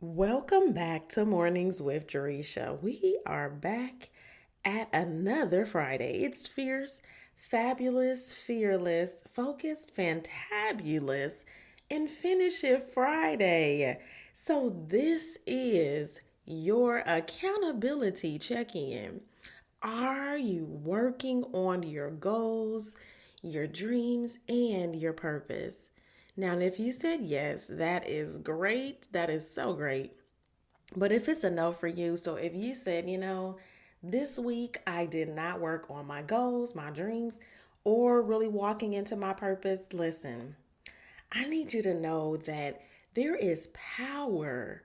Welcome back to Mornings with Jaresha. We are back at another Friday. It's fierce, fabulous, fearless, focused, fantabulous, and finish it Friday. So, this is your accountability check in. Are you working on your goals, your dreams, and your purpose? Now, if you said yes, that is great. That is so great. But if it's a no for you, so if you said, this week I did not work on my goals, my dreams, or really walking into my purpose, listen, I need you to know that there is power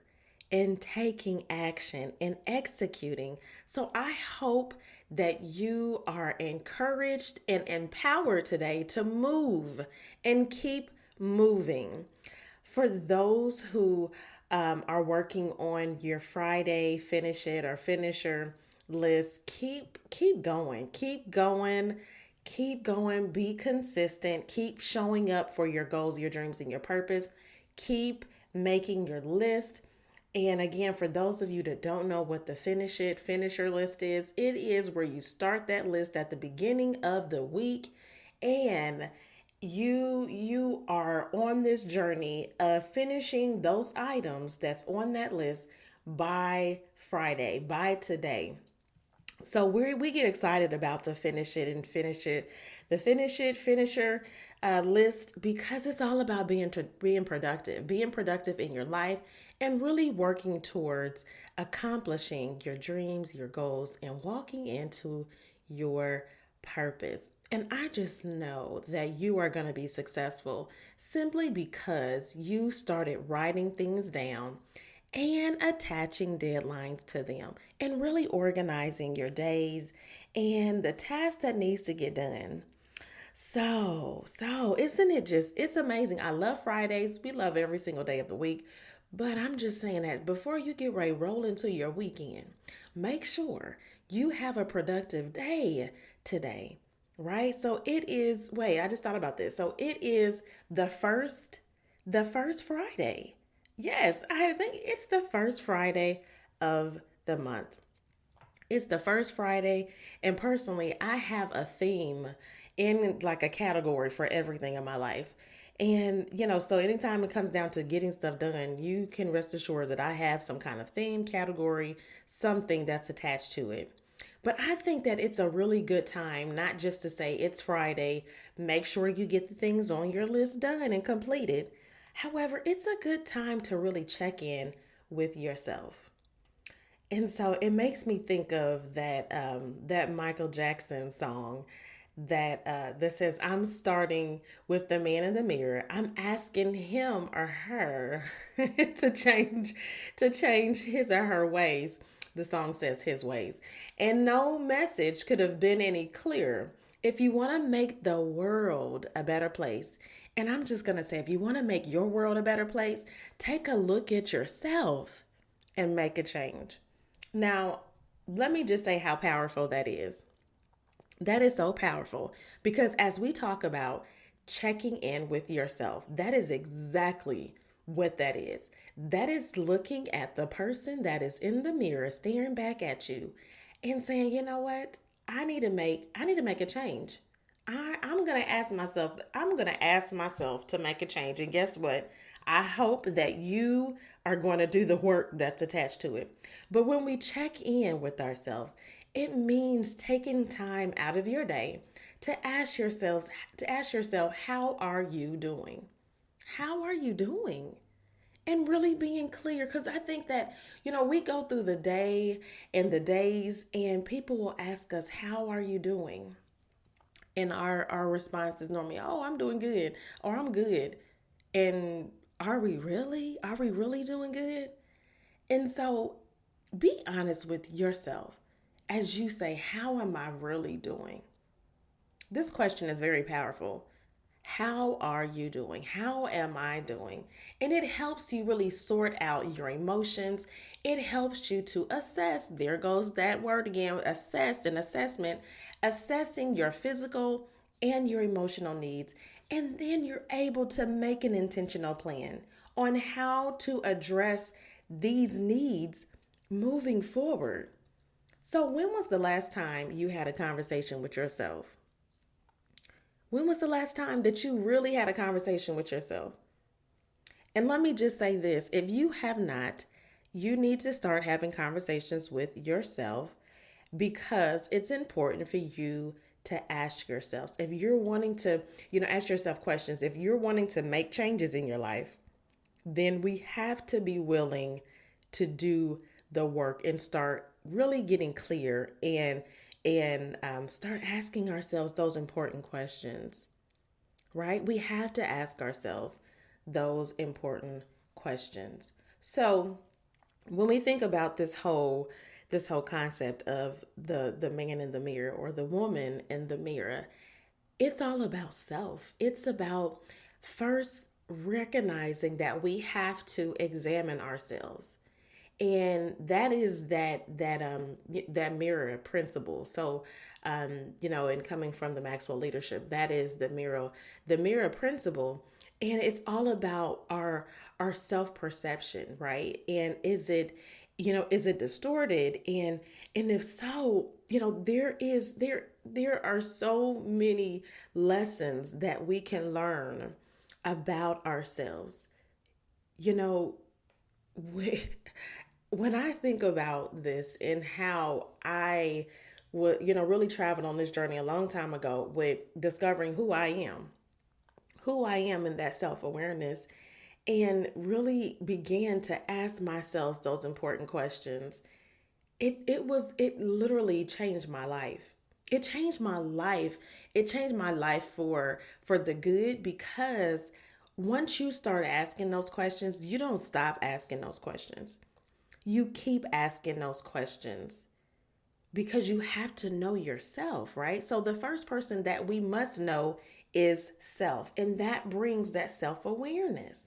in taking action and executing. So I hope that you are encouraged and empowered today to move and keep moving. For those who are working on your Friday finish it or finisher list, keep going, keep going. Be consistent. Keep showing up for your goals, your dreams, and your purpose. Keep making your list. And again, for those of you that don't know what the finisher list is, it is where you start that list at the beginning of the week, and you are on this journey of finishing those items that's on that list by Friday, by today. So we get excited about the finish it finisher list, because it's all about being productive in your life, and really working towards accomplishing your dreams, your goals, and walking into your purpose. And I just know that you are going to be successful simply because you started writing things down and attaching deadlines to them, and really organizing your days and the tasks that needs to get done. So isn't it just, it's amazing. I love Fridays. We love every single day of the week. But I'm just saying that before you get ready, roll into your weekend, make sure you have a productive day today, right? So it is, wait, I just thought about this. So it is the first Friday. Yes, I think it's the first Friday of the month. It's the first Friday, and personally, I have a theme in like a category for everything in my life. And, so anytime it comes down to getting stuff done, you can rest assured that I have some kind of theme, category, something that's attached to it. But I think that it's a really good time, not just to say it's Friday, make sure you get the things on your list done and completed. However, it's a good time to really check in with yourself. And so it makes me think of that Michael Jackson song that says, "I'm starting with the man in the mirror. I'm asking him or her to change his or her ways." The song says his ways, and no message could have been any clearer. If you want to make the world a better place, and I'm just gonna say, if you want to make your world a better place, take a look at yourself and make a change. Now, let me just say how powerful that is. That is so powerful, because as we talk about checking in with yourself, that is exactly what that is. That is looking at the person that is in the mirror staring back at you and saying, "You know what? I need to make a change. I'm gonna ask myself to make a change." And guess what? I hope that you are going to do the work that's attached to it. But when we check in with ourselves, it means taking time out of your day to ask yourself, how are you doing? How are you doing? And really being clear, because I think that, we go through the day and the days, and people will ask us, "How are you doing?" And our response is normally, "Oh, I'm doing good," or "I'm good." And are we really? Are we really doing good? And so be honest with yourself as you say, "How am I really doing?" This question is very powerful. How are you doing? How am I doing? And it helps you really sort out your emotions. It helps you to assess. There goes that word again, assess and assessment, assessing your physical and your emotional needs. And then you're able to make an intentional plan on how to address these needs moving forward. So, when was the last time you had a conversation with yourself? When was the last time that you really had a conversation with yourself? And let me just say this, if you have not, you need to start having conversations with yourself because it's important for you to ask yourself. If you're wanting to, ask yourself questions, if you're wanting to make changes in your life, then we have to be willing to do the work and start really getting clear and start asking ourselves those important questions, right? We have to ask ourselves those important questions. So when we think about this whole concept of the man in the mirror or the woman in the mirror, it's all about self. It's about first recognizing that we have to examine ourselves, and that is that mirror principle. So and coming from the Maxwell leadership, that is the mirror principle. And it's all about our self-perception, right? And is it distorted? And if so, there are so many lessons that we can learn about ourselves. you know when I think about this and how I would, really traveled on this journey a long time ago with discovering who I am in that self awareness, and really began to ask myself those important questions. It literally changed my life. It changed my life. It changed my life for the good, because once you start asking those questions, you don't stop asking those questions. You keep asking those questions because you have to know yourself, right? So the first person that we must know is self, and that brings that self-awareness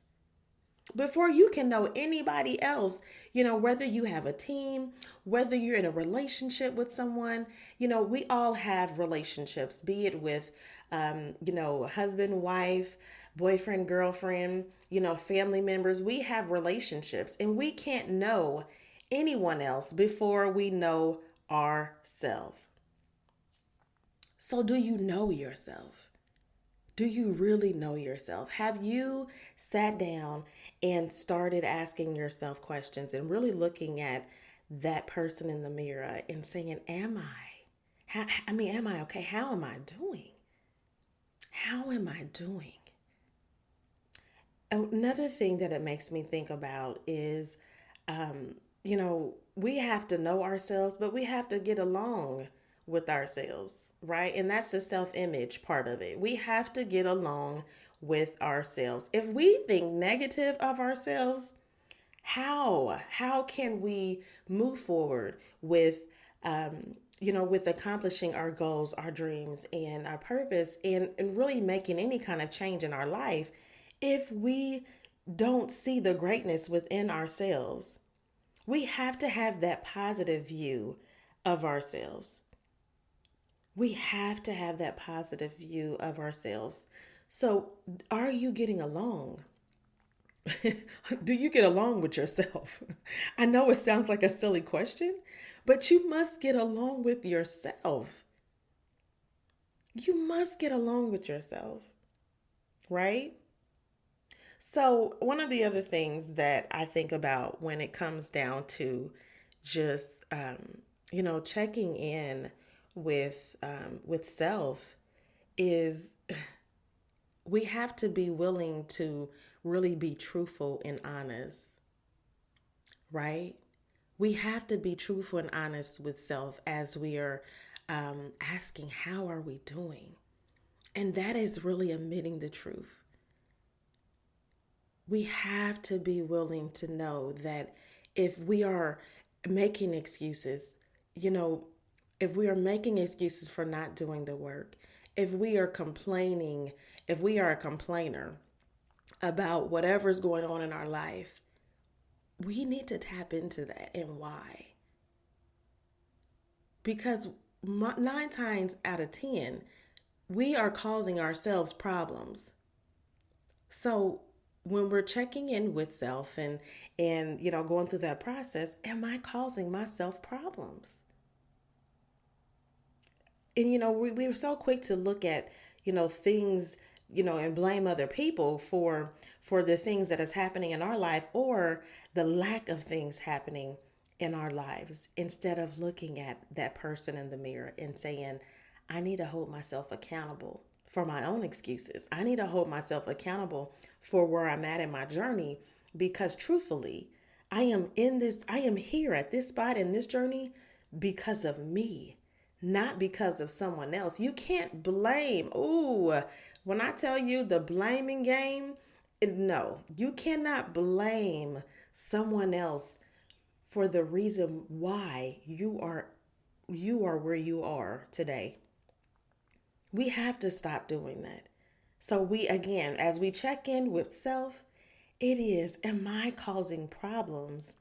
before you can know anybody else. Whether you have a team, whether you're in a relationship with someone. We all have relationships, be it with husband, wife, boyfriend, girlfriend, family members. We have relationships, and we can't know anyone else before we know ourselves. So do you know yourself? Do you really know yourself? Have you sat down and started asking yourself questions and really looking at that person in the mirror and saying, am I? Am I okay? How am I doing? How am I doing? Another thing that it makes me think about is, we have to know ourselves, but we have to get along with ourselves, right? And that's the self image part of it. We have to get along with ourselves. If we think negative of ourselves, how can we move forward with with accomplishing our goals, our dreams, and our purpose, and really making any kind of change in our life if we don't see the greatness within ourselves? We have to have that positive view of ourselves. We have to have that positive view of ourselves. So, are you getting along? Do you get along with yourself? I know it sounds like a silly question, but you must get along with yourself. You must get along with yourself, right? So, one of the other things that I think about when it comes down to just, checking in with self is we have to be willing to really be truthful and honest, right? We have to be truthful and honest with self as we are asking, how are we doing? And that is really admitting the truth. We have to be willing to know that if we are making excuses, you know, if we are making excuses for not doing the work, if we are complaining, if we are a complainer about whatever's going on in our life, we need to tap into that and why. Because 9 times out of 10, we are causing ourselves problems. So when we're checking in with self and going through that process, am I causing myself problems? And we're so quick to look at things, and blame other people for the things that is happening in our life, or the lack of things happening in our lives, instead of looking at that person in the mirror and saying, I need to hold myself accountable for my own excuses. I need to hold myself accountable for where I'm at in my journey, because truthfully, I am here at this spot in this journey because of me, not because of someone else. You can't blame. Ooh, when I tell you the blaming game, no, you cannot blame someone else for the reason why you are where you are today. We have to stop doing that. So we, again, as we check in with self, it is, am I causing problems?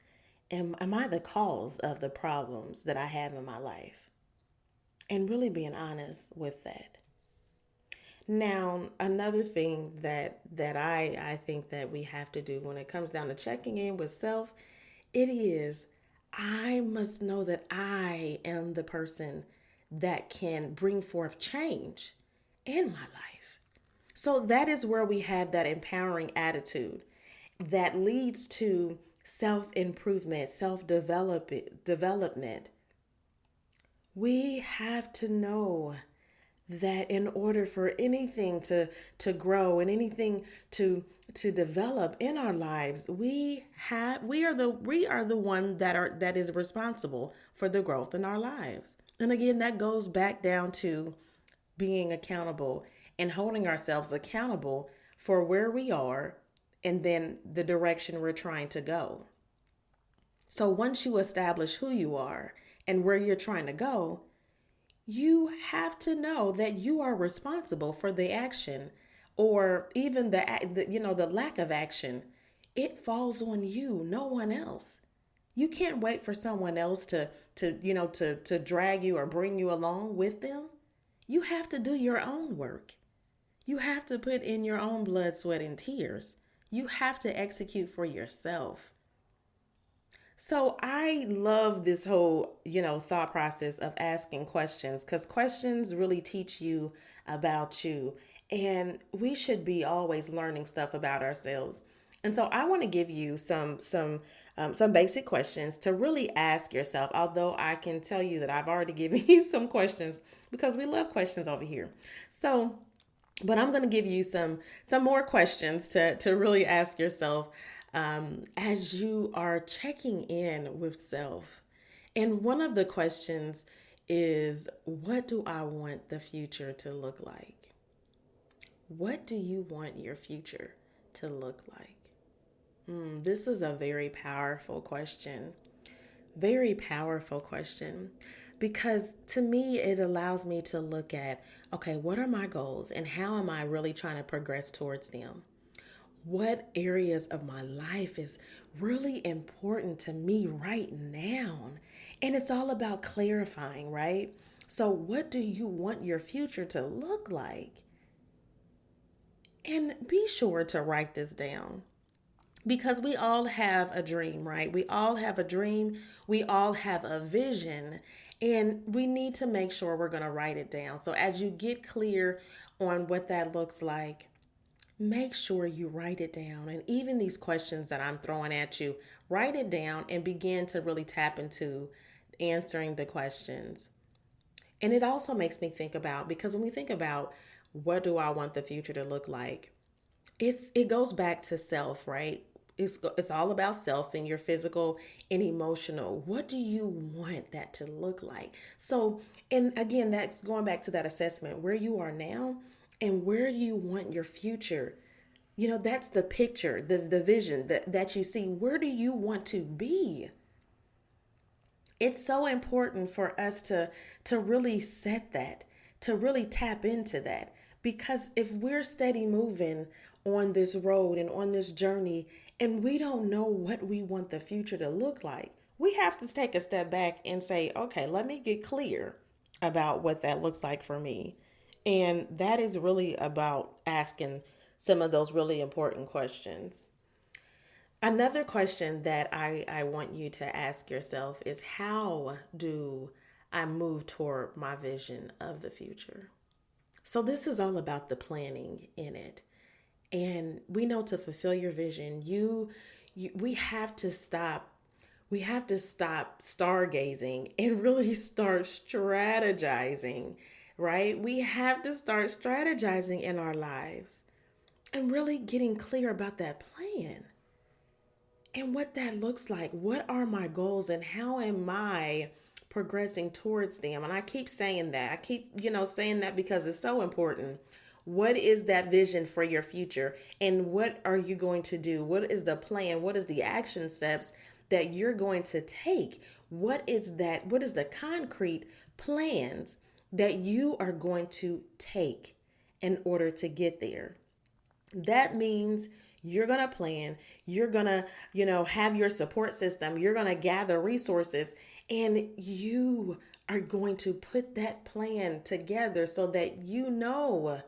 Am I the cause of the problems that I have in my life? And really being honest with that. Now, another thing that I think that we have to do when it comes down to checking in with self, it is, I must know that I am the person that can bring forth change in my life. So that is where we have that empowering attitude that leads to self improvement, self development. We have to know that in order for anything to grow and anything to develop in our lives, we are the one that is responsible for the growth in our lives. And again, that goes back down to being accountable and holding ourselves accountable for where we are and then the direction we're trying to go. So once you establish who you are and where you're trying to go, you have to know that you are responsible for the action, or even the lack of action. It falls on you, no one else. You can't wait for someone else to drag you or bring you along with them. You have to do your own work. You have to put in your own blood, sweat, and tears. You have to execute for yourself. So I love this whole, thought process of asking questions, because questions really teach you about you. And we should be always learning stuff about ourselves. And so I want to give you some basic questions to really ask yourself. Although I can tell you that I've already given you some questions, because we love questions over here. So, but I'm going to give you some more questions to really ask yourself as you are checking in with self. And one of the questions is, what do I want the future to look like? What do you want your future to look like? This is a very powerful question. Very powerful question. Because to me, it allows me to look at, okay, what are my goals and how am I really trying to progress towards them? What areas of my life is really important to me right now? And it's all about clarifying, right? So, what do you want your future to look like? And be sure to write this down, because we all have a dream, right? We all have a dream. We all have a vision, and we need to make sure we're going to write it down. So, as you get clear on what that looks like, make sure you write it down. And even these questions that I'm throwing at you, write it down and begin to really tap into answering the questions. And it also makes me think about, because when we think about what do I want the future to look like, it goes back to self, right? It's all about self and your physical and emotional. What do you want that to look like? So, and again, that's going back to that assessment, where you are now and where do you want your future. That's the picture, the vision that you see. Where do you want to be? It's so important for us to really set that, to really tap into that. Because if we're steady moving on this road and on this journey, and we don't know what we want the future to look like, we have to take a step back and say, okay, let me get clear about what that looks like for me. And that is really about asking some of those really important questions. Another question that I want you to ask yourself is, how do I move toward my vision of the future? So, this is all about the planning in it. And we know to fulfill your vision, we have to stop. We have to stop stargazing and really start strategizing, right? We have to start strategizing in our lives and really getting clear about that plan and what that looks like. What are my goals and how am I progressing towards them? And I keep saying that. I keep, saying that because it's so important. What is that vision for your future? And what are you going to do? What is the plan? What is the action steps that you're going to take? What is that? What is the concrete plans that you are going to take in order to get there? That means you're going to plan, you're going to, have your support system, you're going to gather resources, and you are going to put that plan together so that you know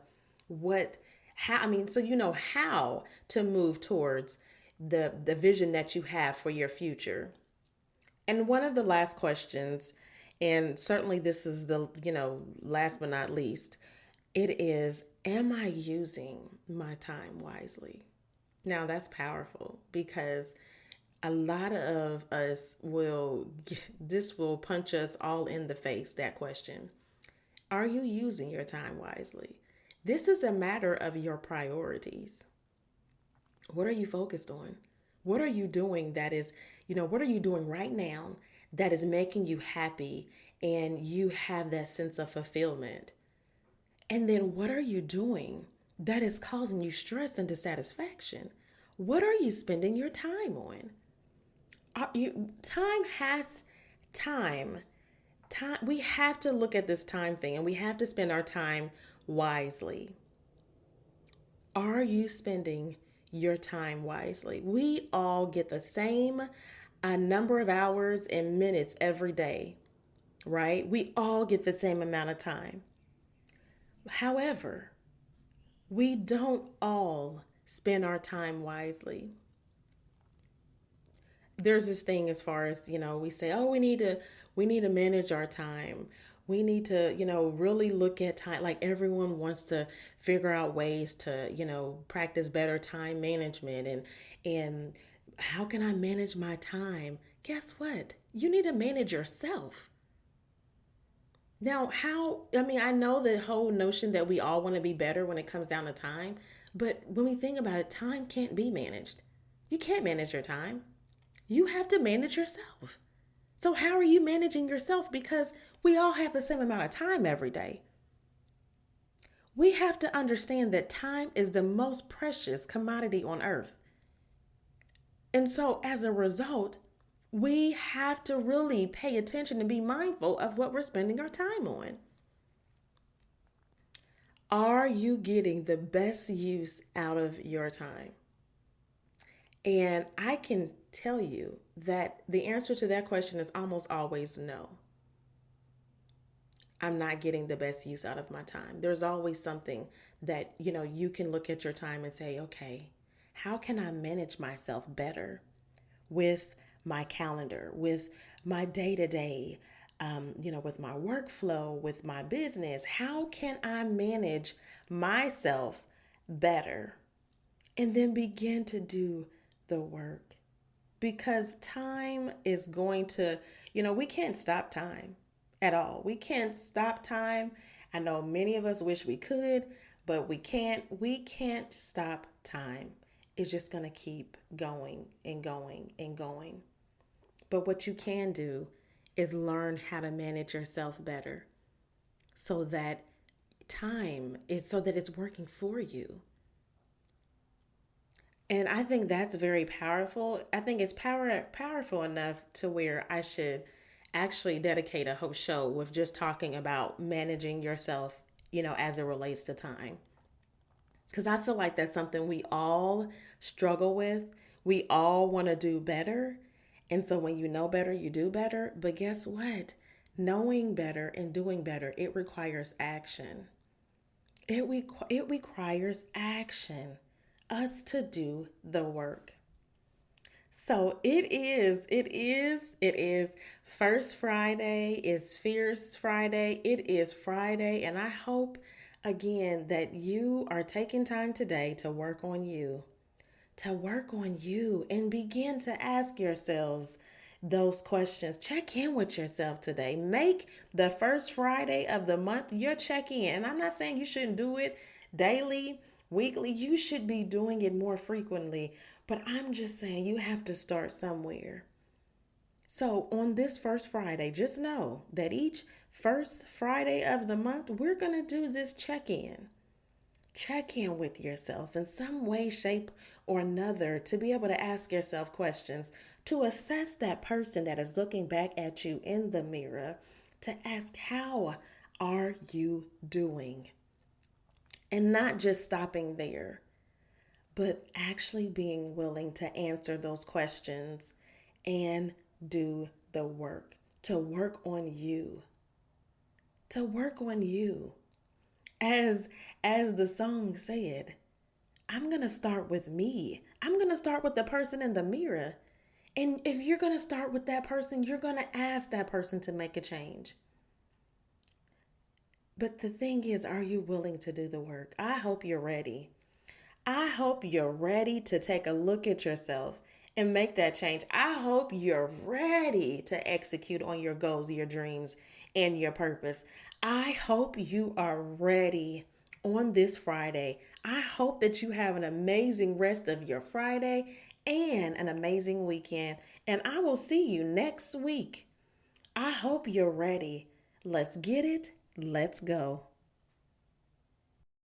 so you know how to move towards the vision that you have for your future. And one of the last questions, and certainly this is the, last but not least, it is, am I using my time wisely? Now that's powerful because a lot of us this will punch us all in the face, that question. Are you using your time wisely? This is a matter of your priorities. What are you focused on? What are you doing what are you doing right now that is making you happy and you have that sense of fulfillment? And then what are you doing that is causing you stress and dissatisfaction? What are you spending your time on? Time has time. Time, we have to look at this time thing and we have to spend our time wisely. Are you spending your time wisely? We all get the same number of hours and minutes every day, right? We all get the same amount of time. However, we don't all spend our time wisely. There's this thing as far as, we say, oh, we need to manage our time. We need to, really look at time. Like everyone wants to figure out ways to, practice better time management and how can I manage my time? Guess what? You need to manage yourself. Now, I know the whole notion that we all want to be better when it comes down to time, but when we think about it, time can't be managed. You can't manage your time. You have to manage yourself. So, how are you managing yourself? Because we all have the same amount of time every day. We have to understand that time is the most precious commodity on earth. And so, as a result, we have to really pay attention and be mindful of what we're spending our time on. Are you getting the best use out of your time? And I can tell you that the answer to that question is almost always no. I'm not getting the best use out of my time. There's always something that, you can look at your time and say, okay, how can I manage myself better with my calendar, with my day to day, with my workflow, with my business? How can I manage myself better? And then begin to do the work. Because time is going to, we can't stop time at all. We can't stop time. I know many of us wish we could, but we can't. We can't stop time. It's just going to keep going and going and going. But what you can do is learn how to manage yourself better so that it's working for you. And I think that's very powerful. I think it's powerful enough to where I should actually dedicate a whole show with just talking about managing yourself, as it relates to time. Because I feel like that's something we all struggle with. We all want to do better. And so when you know better, you do better. But guess what? Knowing better and doing better, it requires action. It requires action, us to do the work. So it is First Friday, it's Fierce Friday, it is Friday, and I hope again that you are taking time today to work on you and begin to ask yourselves those questions. Check in with yourself today. Make the first Friday of the month your check in. And I'm not saying you shouldn't do it daily, weekly. You should be doing it more frequently. But I'm just saying you have to start somewhere. So on this first Friday, just know that each first Friday of the month, we're going to do this check in. Check in with yourself in some way, shape, or another to be able to ask yourself questions, to assess that person that is looking back at you in the mirror, to ask, how are you doing? And not just stopping there, but actually being willing to answer those questions and do the work, to work on you, to work on you. As as the song said, I'm going to start with me. I'm going to start with the person in the mirror. And if you're going to start with that person, you're going to ask that person to make a change. But the thing is, are you willing to do the work? I hope you're ready. I hope you're ready to take a look at yourself and make that change. I hope you're ready to execute on your goals, your dreams, and your purpose. I hope you are ready on this Friday. I hope that you have an amazing rest of your Friday and an amazing weekend. And I will see you next week. I hope you're ready. Let's get it. Let's go.